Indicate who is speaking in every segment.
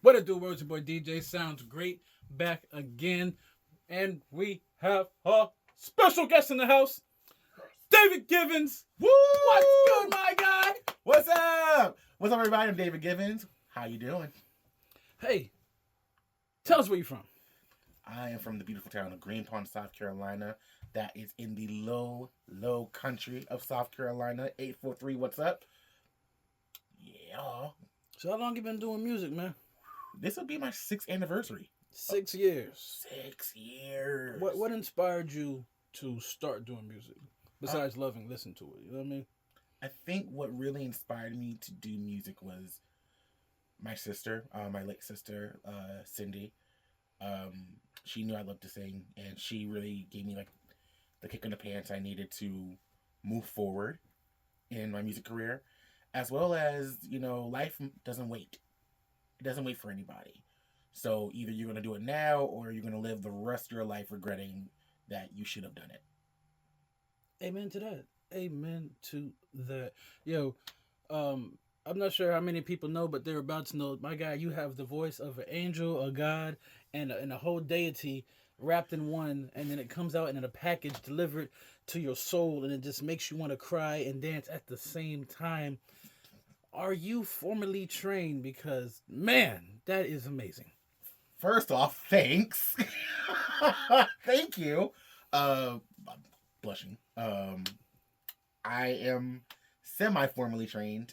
Speaker 1: What it do, words? Your boy DJ Sounds Great back again. And we have a special guest in the house, David Givens.
Speaker 2: Woo!
Speaker 1: What's good, my guy?
Speaker 2: What's up? What's up, everybody? I'm David Givens. How you doing?
Speaker 1: Hey, tell us where you're from.
Speaker 2: I am from the beautiful town of Green Pond, South Carolina. That is in the low country of South Carolina. 843, what's up? Yeah.
Speaker 1: So how long you been doing music, man?
Speaker 2: This will be my 6th anniversary.
Speaker 1: 6 years.
Speaker 2: 6 years.
Speaker 1: What inspired you to start doing music? Besides loving listening to it, you know what I mean?
Speaker 2: I think what really inspired me to do music was my sister, my late sister, Cindy. She knew I loved to sing, and she really gave me like the kick in the pants I needed to move forward in my music career, as well as, you know, life doesn't wait. It doesn't wait for anybody. So either you're going to do it now, or you're going to live the rest of your life regretting that you should have done it.
Speaker 1: Amen to that. Amen to that. Yo, I'm not sure how many people know, but they're about to know. My guy, you have the voice of an angel, a god, and a whole deity wrapped in one, and then it comes out in a package delivered to your soul, and it just makes you want to cry and dance at the same time. Are you formally trained? Because, man, that is amazing.
Speaker 2: First off, thanks. Thank you. I'm blushing. I am semi-formally trained.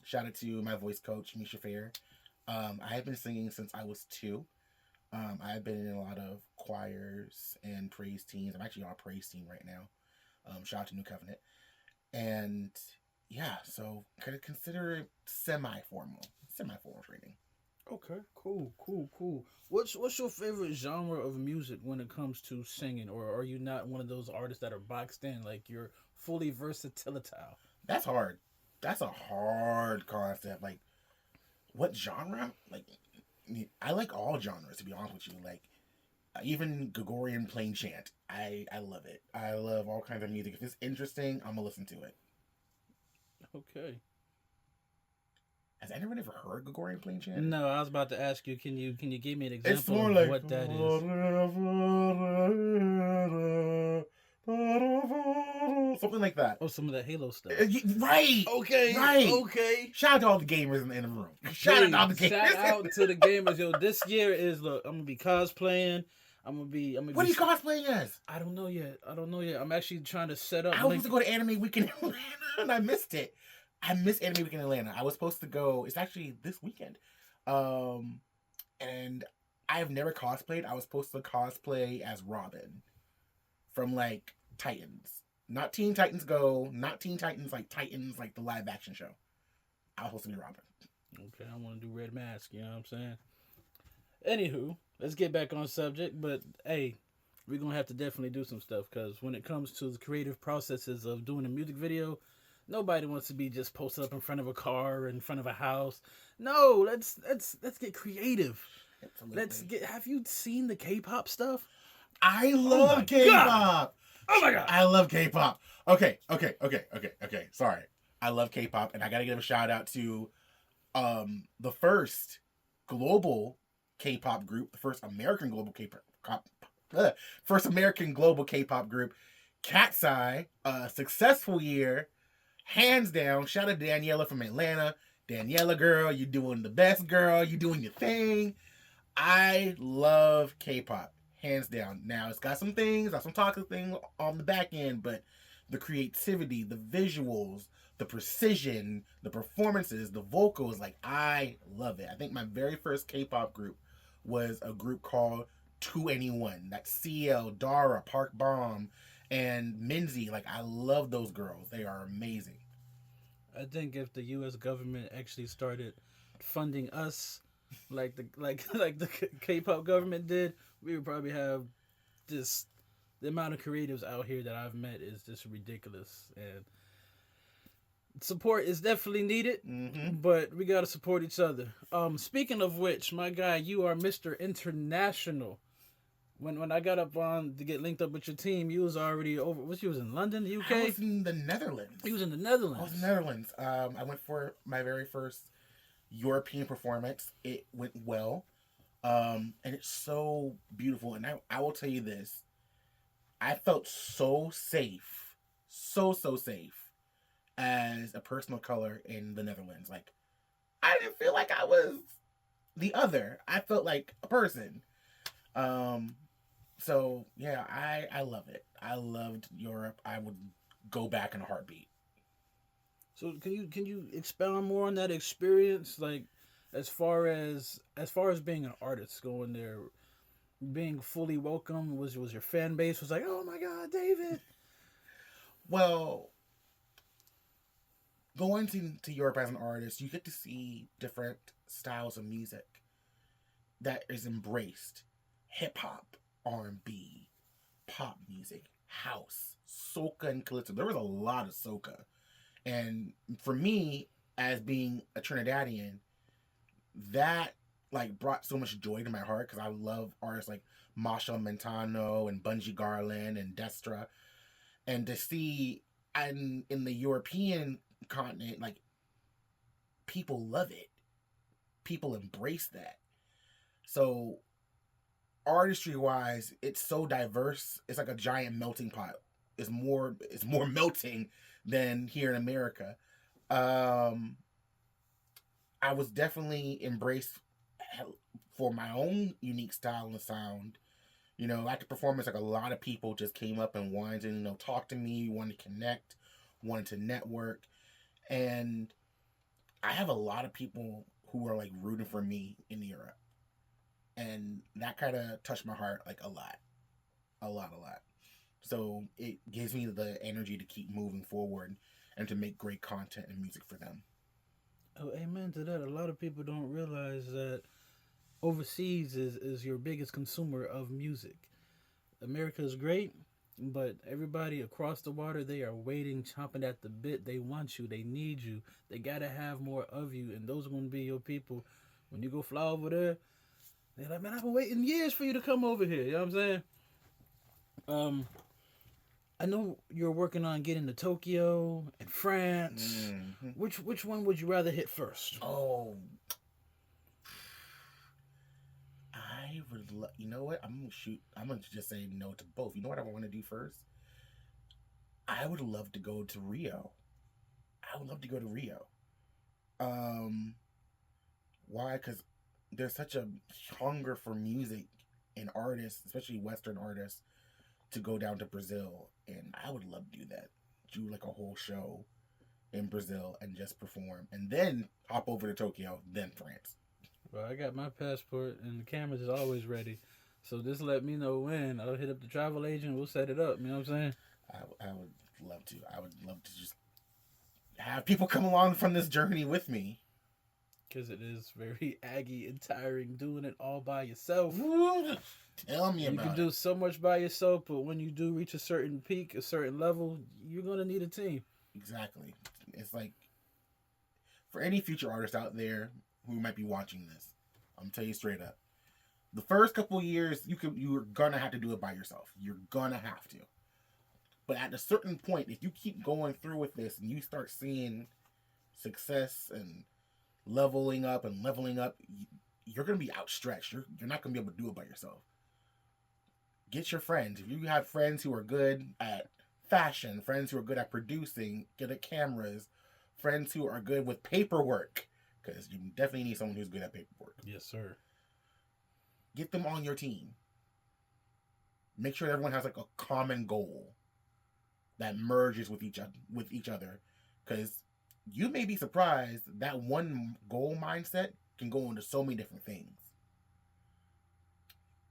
Speaker 2: Shout out to my voice coach, Misha Fair. I have been singing since I was 2. I've been in a lot of choirs and praise teams. I'm actually on a praise team right now. Shout out to New Covenant. And yeah, so could I consider it semi-formal training.
Speaker 1: Okay, cool. What's your favorite genre of music when it comes to singing, or are you not one of those artists that are boxed in, like you're fully versatile?
Speaker 2: That's hard. That's a hard concept. Like, what genre? Like, I like all genres, to be honest with you. Like, even Gregorian plain chant. I love it. I love all kinds of music. If it's interesting, I'm gonna listen to it.
Speaker 1: Okay.
Speaker 2: Has anyone ever heard Gregorian plain chant?
Speaker 1: No, I was about to ask you. Can you give me an example
Speaker 2: It's more
Speaker 1: of
Speaker 2: like
Speaker 1: what that
Speaker 2: is? Something like that.
Speaker 1: Oh, some of that Halo stuff.
Speaker 2: Right.
Speaker 1: Okay.
Speaker 2: Right.
Speaker 1: Okay.
Speaker 2: Shout out to all the gamers in the room. Shout out to all the gamers.
Speaker 1: Shout out to the gamers. Yo, this year is, look, I'm gonna be cosplaying. I'm gonna be.
Speaker 2: What are you cosplaying as?
Speaker 1: I don't know yet. I'm actually trying to set up.
Speaker 2: I was supposed to go to Anime Week in Atlanta and I missed it. I missed Anime Week in Atlanta. I was supposed to go. It's actually this weekend. And I have never cosplayed. I was supposed to cosplay as Robin from like Titans. Not Teen Titans Go. Not Teen Titans like Titans, like the live action show. I was supposed to be Robin.
Speaker 1: Okay, I want to do Red Mask. You know what I'm saying? Anywho, let's get back on subject. But hey, we're gonna have to definitely do some stuff, because when it comes to the creative processes of doing a music video, nobody wants to be just posted up in front of a car or in front of a house. No, let's get creative.
Speaker 2: Absolutely.
Speaker 1: Have you seen the K-pop stuff?
Speaker 2: I love K-pop.
Speaker 1: God. Oh my god.
Speaker 2: I love K-pop. Okay. Sorry. I love K-pop, and I gotta give a shout out to the first global K-pop group, the first American global K-pop group, Cat's Eye. Successful year. Hands down. Shout out to Daniela from Atlanta. Daniela, girl, you doing the best, girl. You doing your thing. I love K-pop. Hands down. Now, it's got some things, got some toxic things on the back end, but the creativity, the visuals, the precision, the performances, the vocals, like, I love it. I think my very first K-pop group was a group called 2NE1. That's CL, Dara, Park Bom, and Minzy. Like, I love those girls. They are amazing.
Speaker 1: I think if the U.S. government actually started funding us, like the K-pop government did, we would probably have this. The amount of creatives out here that I've met is just ridiculous, and support is definitely needed.
Speaker 2: Mm-hmm.
Speaker 1: But we gotta support each other. Speaking of which, my guy, you are Mr. International. When I got up on to get linked up with your team, you was already over. You was in London, UK?
Speaker 2: I was in the Netherlands.
Speaker 1: He was in the Netherlands.
Speaker 2: I was in the Netherlands. I went for my very first European performance. It went well. And it's so beautiful. And I will tell you this, I felt so safe, so safe as a person of color in the Netherlands. Like, I didn't feel like I was the other. I felt like a person. Um, so yeah, I love it. I loved Europe. I would go back in a heartbeat.
Speaker 1: So can you expound more on that experience, like as far as being an artist going there, being fully welcome, was your fan base was like, oh my God, David.
Speaker 2: Well, going to Europe as an artist, you get to see different styles of music that is embraced: hip hop, R&B, pop music, house, soca, and calypso. There was a lot of soca, and for me, as being a Trinidadian, that like brought so much joy to my heart because I love artists like Masha Montano and Bungie Garland and Destra, and to see in the European continent, like, people love it, people embrace that. So artistry wise, it's so diverse. It's like a giant melting pot. It's more melting than here in America. Um, I was definitely embraced for my own unique style and sound. At the performance, like, a lot of people just came up and wanted to, talk to me, wanted to connect, wanted to network. And I have a lot of people who are like rooting for me in Europe. And that kind of touched my heart like a lot, a lot, a lot. So it gives me the energy to keep moving forward and to make great content and music for them.
Speaker 1: Oh, amen to that. A lot of people don't realize that overseas is your biggest consumer of music. America is great, but everybody across the water, they are waiting, chomping at the bit. They want you. They need you. They gotta have more of you, and those are gonna be your people. When you go fly over there, they're like, man, I've been waiting years for you to come over here. You know what I'm saying? Um, I know you're working on getting to Tokyo and France.
Speaker 2: Mm-hmm.
Speaker 1: Which one would you rather hit first?
Speaker 2: Oh, I would. You know what? I'm gonna shoot. I'm gonna just say no to both. You know what I want to do first? I would love to go to Rio. I would love to go to Rio. Um, why? Because there's such a hunger for music and artists, especially Western artists, to go down to Brazil, and I would love to do that. Do like a whole show in Brazil and just perform, and then hop over to Tokyo, then France.
Speaker 1: Well, I got my passport and the cameras is always ready. So just let me know when. I'll hit up the travel agent. We'll set it up. You know what I'm saying?
Speaker 2: I would love to. I would love to just have people come along from this journey with me.
Speaker 1: Because it is very aggy and tiring doing it all by yourself.
Speaker 2: Woo, tell me
Speaker 1: You can
Speaker 2: about
Speaker 1: do
Speaker 2: it.
Speaker 1: so much by yourself, but when you do reach a certain peak, a certain level, you're going to need a team.
Speaker 2: Exactly. It's like, for any future artists out there who might be watching this, I'm gonna tell you straight up. The first couple of years, you're gonna have to do it by yourself. You're gonna have to. But at a certain point, if you keep going through with this and you start seeing success and leveling up, you're gonna be outstretched. You're not gonna be able to do it by yourself. Get your friends. If you have friends who are good at fashion, friends who are good at producing, good at cameras, friends who are good with paperwork, because you definitely need someone who's good at paperwork.
Speaker 1: Yes, sir.
Speaker 2: Get them on your team. Make sure everyone has like a common goal that merges with each other, because you may be surprised that one goal mindset can go into so many different things.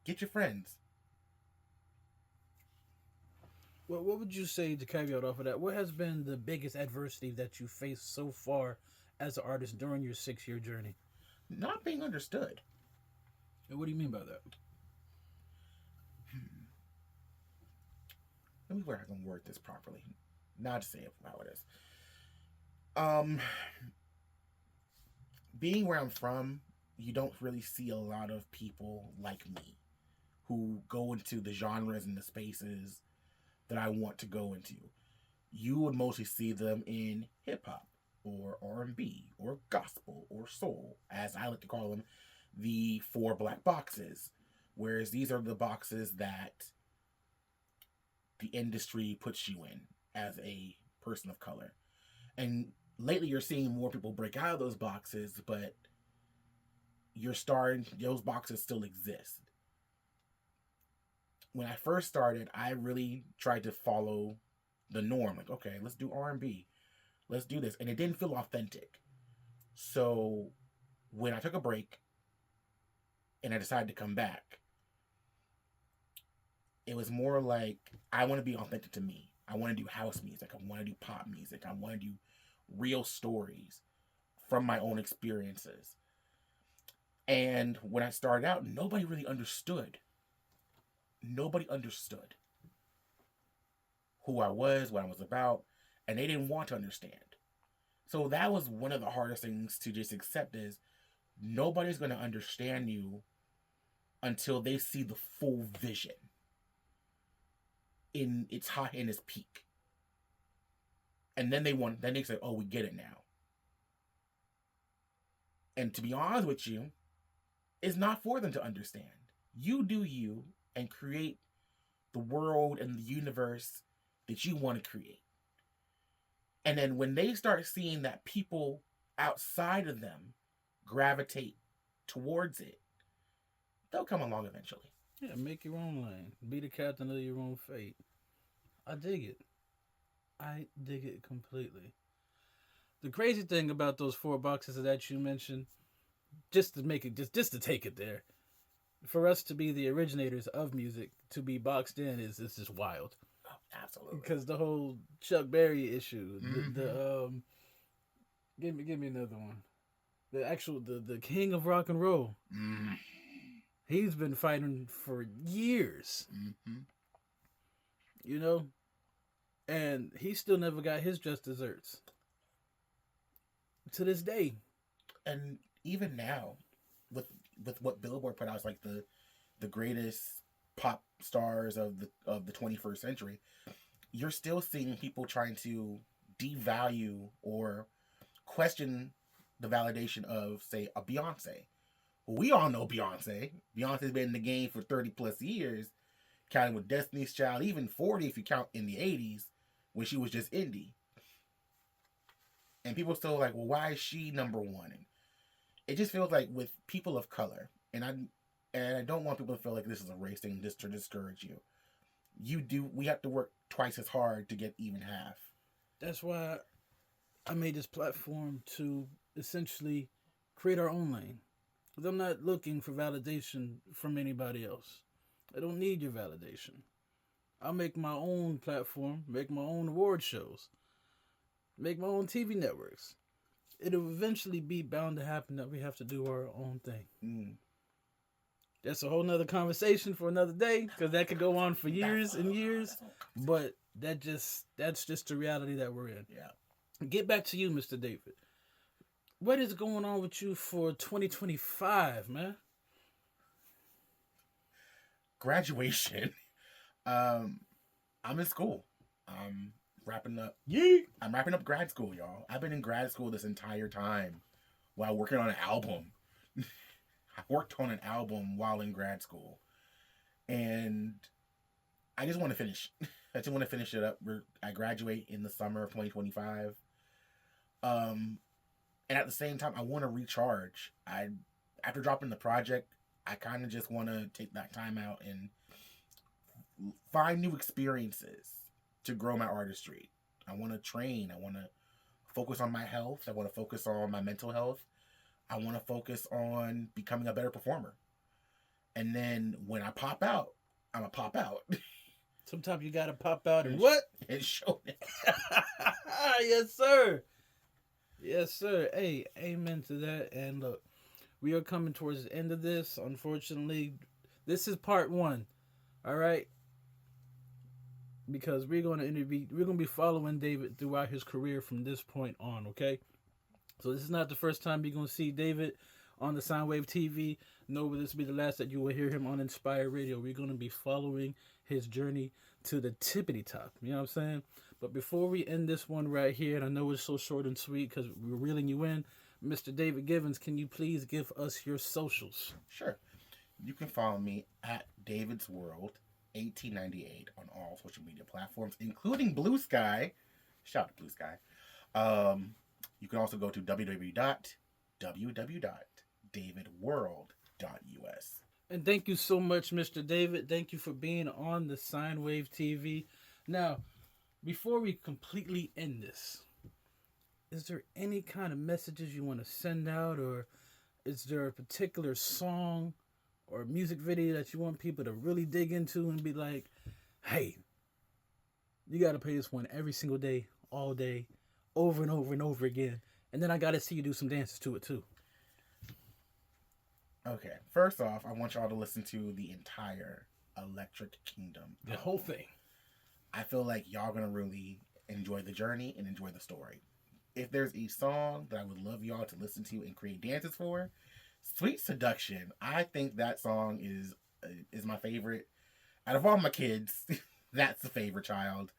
Speaker 2: Get your friends.
Speaker 1: Well, what would you say to caveat off of that? What has been the biggest adversity that you faced so far as an artist during your 6 year journey?
Speaker 2: Not being understood.
Speaker 1: And what do you mean by that?
Speaker 2: Let me where I can word this properly. Not to say it how it is. Um, being where I'm from, you don't really see a lot of people like me who go into the genres and the spaces that I want to go into. You would mostly see them in hip hop. or R&B or gospel or soul, as I like to call them, the four black boxes. Whereas these are the boxes that the industry puts you in as a person of color. And lately you're seeing more people break out of those boxes, but you're starting, those boxes still exist. When I first started, I really tried to follow the norm. Like, okay, let's do R&B. Let's do this. And it didn't feel authentic. So when I took a break and I decided to come back, it was more like, I want to be authentic to me. I want to do house music. I want to do pop music. I want to do real stories from my own experiences. And when I started out, nobody really understood. Nobody understood who I was, what I was about, and they didn't want to understand. So that was one of the hardest things to just accept, is nobody's going to understand you until they see the full vision in its high and its peak. And then they say, oh, we get it now. And to be honest with you, it's not for them to understand. You do you and create the world and the universe that you want to create. And then when they start seeing that people outside of them gravitate towards it, they'll come along eventually.
Speaker 1: Yeah, make your own lane. Be the captain of your own fate. I dig it. I dig it completely. The crazy thing about those four boxes that you mentioned, just to make it, just to take it there, for us to be the originators of music, to be boxed in is just wild.
Speaker 2: Oh, absolutely.
Speaker 1: Because the whole Chuck Berry issue,
Speaker 2: Mm-hmm.
Speaker 1: give me another one. The king of rock and roll.
Speaker 2: Mm-hmm.
Speaker 1: He's been fighting for years.
Speaker 2: Mm-hmm.
Speaker 1: You know, and he still never got his just desserts to this day.
Speaker 2: And even now, with what Billboard put out as like the greatest pop stars of the 21st century, you're still seeing people trying to devalue or question the validation of, say, a Beyonce. Well, we all know Beyonce. Beyonce's been in the game for 30 plus years, counting with Destiny's Child, even 40 if you count in the 80s when she was just indie. And people still like, well, why is she number one? And it just feels like with people of color, and I don't want people to feel like this is a race thing just to discourage you. We have to work twice as hard to get even half.
Speaker 1: That's why I made this platform to essentially create our own lane. Because I'm not looking for validation from anybody else. I don't need your validation. I'll make my own platform, make my own award shows, make my own TV networks. It'll eventually be bound to happen that we have to do our own thing.
Speaker 2: Mm.
Speaker 1: That's a whole nother conversation for another day, because that could go on for years and years. But that's just the reality that we're in.
Speaker 2: Yeah.
Speaker 1: Get back to you, Mr. David. What is going on with you for 2025, man?
Speaker 2: Graduation. I'm in school. I'm wrapping up.
Speaker 1: Yeah.
Speaker 2: I'm wrapping up grad school, y'all. I've been in grad school this entire time while working on an album. I worked on an album while in grad school, and I just want to finish. I just want to finish it up. I graduate in the summer of 2025. And at the same time, I want to recharge. After dropping the project, I kind of just want to take that time out and find new experiences to grow my artistry. I want to train. I want to focus on my health. I want to focus on my mental health. I want to focus on becoming a better performer. And then when I pop out, I'm going to pop out.
Speaker 1: Sometimes you got to pop out and what?
Speaker 2: And show it.
Speaker 1: Yes, sir. Yes, sir. Hey, amen to that. And look, we are coming towards the end of this. Unfortunately, this is part one. All right? Because we're going to be following David throughout his career from this point on, okay? So this is not the first time you're going to see David on the Sinewave TV. No, but this will be the last that you will hear him on Inspire Radio. We're going to be following his journey to the tippity top. You know what I'm saying? But before we end this one right here, and I know it's so short and sweet because we're reeling you in, Mr. David Givens, can you please give us your socials?
Speaker 2: Sure. You can follow me at David's World 1898 on all social media platforms, including Blue Sky. Shout out to Blue Sky. You can also go to www.davidworld.us.
Speaker 1: And thank you so much, Mr. David. Thank you for being on the Sinewave TV. Now, before we completely end this, is there any kind of messages you want to send out, or is there a particular song or music video that you want people to really dig into and be like, hey, you got to play this one every single day, all day, over and over and over again. And then I got to see you do some dances to it too.
Speaker 2: Okay, first off, I want y'all to listen to the entire Electric Kingdom.
Speaker 1: The whole thing.
Speaker 2: I feel like y'all gonna really enjoy the journey and enjoy the story. If there's a song that I would love y'all to listen to and create dances for, Sweet Seduction. I think that song is my favorite. Out of all my kids, that's the favorite child.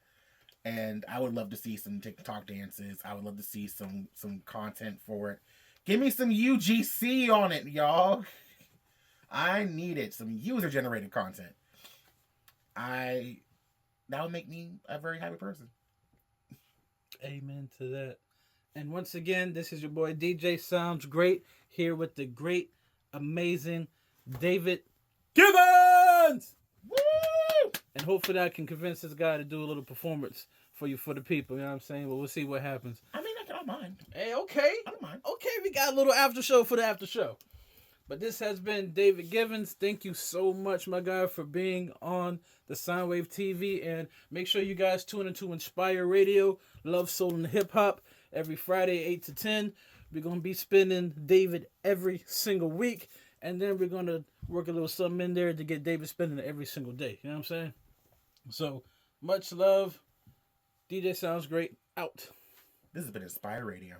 Speaker 2: And I would love to see some TikTok dances. I would love to see some content for it. Give me some UGC on it, y'all. I need it. Some user-generated content. That would make me a very happy person.
Speaker 1: Amen to that. And once again, this is your boy DJ Sounds Great here with the great, amazing David Givens.
Speaker 2: Woo!
Speaker 1: And hopefully I can convince this guy to do a little performance for you, for the people. You know what I'm saying? But we'll see what happens.
Speaker 2: I mean, I don't mind.
Speaker 1: Hey, okay.
Speaker 2: I don't mind.
Speaker 1: Okay, we got a little after show for the after show. But this has been David Givens. Thank you so much, my guy, for being on the Soundwave TV. And make sure you guys tune into Inspire Radio, Love, Soul, and Hip Hop every Friday, 8 to 10. We're going to be spinning David every single week. And then we're going to work a little something in there to get David spinning it every single day. You know what I'm saying? So, much love. DJ Sounds Great. Out.
Speaker 2: This has been Inspire Radio.